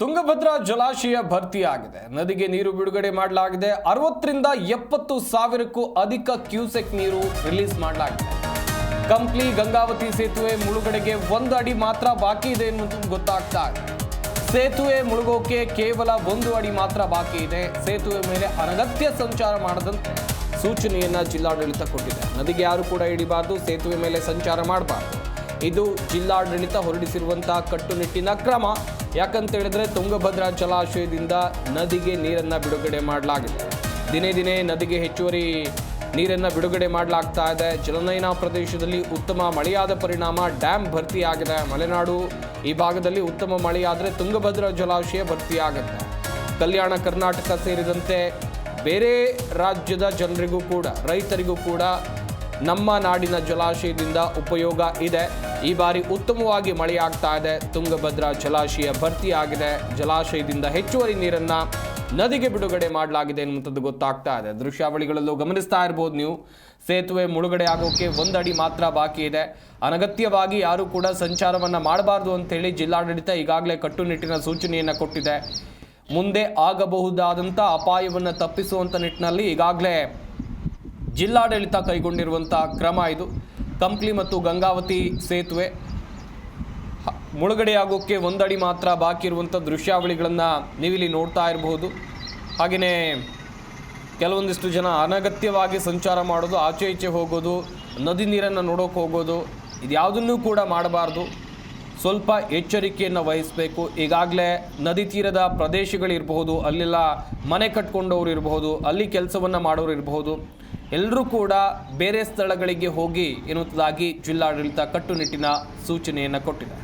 ತುಂಗಭದ್ರಾ ಜಲಾಶಯ ಭರ್ತಿಯಾಗಿದೆ. ನದಿಗೆ ನೀರು ಬಿಡುಗಡೆ ಮಾಡಲಾಗಿದೆ. 60ರಿಂದ 70 ಸಾವಿರಕ್ಕೂ ಅಧಿಕ ಕ್ಯೂಸೆಕ್ ನೀರು ರಿಲೀಸ್ ಮಾಡಲಾಗಿದೆ. ಕಂಪ್ಲಿ ಗಂಗಾವತಿ ಸೇತುವೆ ಮುಳುಗಡೆಗೆ 1 ಅಡಿ ಮಾತ್ರ ಬಾಕಿ ಇದೆ ಎನ್ನುವುದು ಗೊತ್ತಾಗ್ತಾ ಇದೆ. ಸೇತುವೆ ಮುಳುಗೋಕೆ ಕೇವಲ 1 ಅಡಿ ಮಾತ್ರ ಬಾಕಿ ಇದೆ. ಸೇತುವೆ ಮೇಲೆ ಅನಗತ್ಯ ಸಂಚಾರ ಮಾಡದಂತೆ ಸೂಚನೆಯನ್ನ ಜಿಲ್ಲಾಡಳಿತ ಕೊಟ್ಟಿದೆ. ನದಿಗೆ ಯಾರು ಕೂಡ ಇಳಿಬಾರದು, ಸೇತುವೆ ಮೇಲೆ ಸಂಚಾರ ಮಾಡಬಾರದು. ಇದು ಜಿಲ್ಲಾಡಳಿತ ಹೊರಡಿಸಿರುವಂತಹ ಕಟ್ಟುನಿಟ್ಟಿನ ಕ್ರಮ. ಯಾಕಂತ ಹೇಳಿದ್ರೆ ತುಂಗಭದ್ರಾ ಜಲಾಶಯದಿಂದ ನದಿಗೆ ನೀರನ್ನು ಬಿಡುಗಡೆ ಮಾಡಲಾಗಿದೆ. ದಿನೇ ದಿನೇ ನದಿಗೆ ಹೆಚ್ಚುವರಿ ನೀರನ್ನು ಬಿಡುಗಡೆ ಮಾಡಲಾಗ್ತಾ ಇದೆ. ಜಲನಯನ ಪ್ರದೇಶದಲ್ಲಿ ಉತ್ತಮ ಮಳೆಯಾದ ಪರಿಣಾಮ ಡ್ಯಾಮ್ ಭರ್ತಿಯಾಗಿದೆ. ಮಲೆನಾಡು ಈ ಭಾಗದಲ್ಲಿ ಉತ್ತಮ ಮಳೆಯಾದರೆ ತುಂಗಭದ್ರಾ ಜಲಾಶಯ ಭರ್ತಿಯಾಗುತ್ತೆ. ಕಲ್ಯಾಣ ಕರ್ನಾಟಕ ಸೇರಿದಂತೆ ಬೇರೆ ರಾಜ್ಯದ ಜನರಿಗೂ ಕೂಡ, ರೈತರಿಗೂ ಕೂಡ ನಮ್ಮ ನಾಡಿನ ಜಲಾಶಯದಿಂದ ಉಪಯೋಗ ಇದೆ. ಈ ಬಾರಿ ಉತ್ತಮವಾಗಿ ಮಳೆಯಾಗ್ತಾ ಇದೆ. ತುಂಗಭದ್ರಾ ಜಲಾಶಯ ಭರ್ತಿಯಾಗಿದೆ. ಜಲಾಶಯದಿಂದ ಹೆಚ್ಚುವರಿ ನೀರನ್ನು ನದಿಗೆ ಬಿಡುಗಡೆ ಮಾಡಲಾಗಿದೆ ಎನ್ನುವಂಥದ್ದು ಗೊತ್ತಾಗ್ತಾ ಇದೆ. ದೃಶ್ಯಾವಳಿಗಳಲ್ಲೂ ಗಮನಿಸ್ತಾ ಇರ್ಬೋದು ನೀವು. ಸೇತುವೆ ಮುಳುಗಡೆ ಆಗೋಕ್ಕೆ 1 ಅಡಿ ಮಾತ್ರ ಬಾಕಿ ಇದೆ. ಅನಗತ್ಯವಾಗಿ ಯಾರು ಕೂಡ ಸಂಚಾರವನ್ನು ಮಾಡಬಾರ್ದು ಅಂತೇಳಿ ಜಿಲ್ಲಾಡಳಿತ ಈಗಾಗಲೇ ಕಟ್ಟುನಿಟ್ಟಿನ ಸೂಚನೆಯನ್ನು ಕೊಟ್ಟಿದೆ. ಮುಂದೆ ಆಗಬಹುದಾದಂಥ ಅಪಾಯವನ್ನು ತಪ್ಪಿಸುವಂಥ ನಿಟ್ಟಿನಲ್ಲಿ ಈಗಾಗಲೇ ಜಿಲ್ಲಾಡಳಿತ ಕೈಗೊಂಡಿರುವಂಥ ಕ್ರಮ ಇದು. ಕಂಪ್ಲಿ ಮತ್ತು ಗಂಗಾವತಿ ಸೇತುವೆ ಮುಳುಗಡೆಯಾಗೋಕ್ಕೆ 1 ಅಡಿ ಮಾತ್ರ ಬಾಕಿ ಇರುವಂಥ ದೃಶ್ಯಾವಳಿಗಳನ್ನು ನೀವಿಲ್ಲಿ ನೋಡ್ತಾ ಇರಬಹುದು. ಹಾಗೆಯೇ ಕೆಲವೊಂದಿಷ್ಟು ಜನ ಅನಗತ್ಯವಾಗಿ ಸಂಚಾರ ಮಾಡೋದು, ಆಚೆ ಈಚೆ ಹೋಗೋದು, ನದಿ ನೀರನ್ನು ನೋಡೋಕೆ ಹೋಗೋದು, ಇದ್ಯಾವುದನ್ನೂ ಕೂಡ ಮಾಡಬಾರ್ದು. ಸ್ವಲ್ಪ ಎಚ್ಚರಿಕೆಯನ್ನು ವಹಿಸಬೇಕು. ಈಗಾಗಲೇ ನದಿ ತೀರದ ಪ್ರದೇಶಗಳಿರಬಹುದು, ಅಲ್ಲೆಲ್ಲ ಮನೆ ಕಟ್ಕೊಂಡವ್ರು ಇರಬಹುದು, ಅಲ್ಲಿ ಕೆಲಸವನ್ನು ಮಾಡೋರು ಇರಬಹುದು, ಎಲ್ಲರೂ ಕೂಡ ಬೇರೆ ಸ್ಥಳಗಳಿಗೆ ಹೋಗಿ ಎನ್ನುವುದಾಗಿ ಜಿಲ್ಲಾಡಳಿತ ಕಟ್ಟುನಿಟ್ಟಿನ ಸೂಚನೆಯನ್ನು ಕೊಟ್ಟಿದೆ.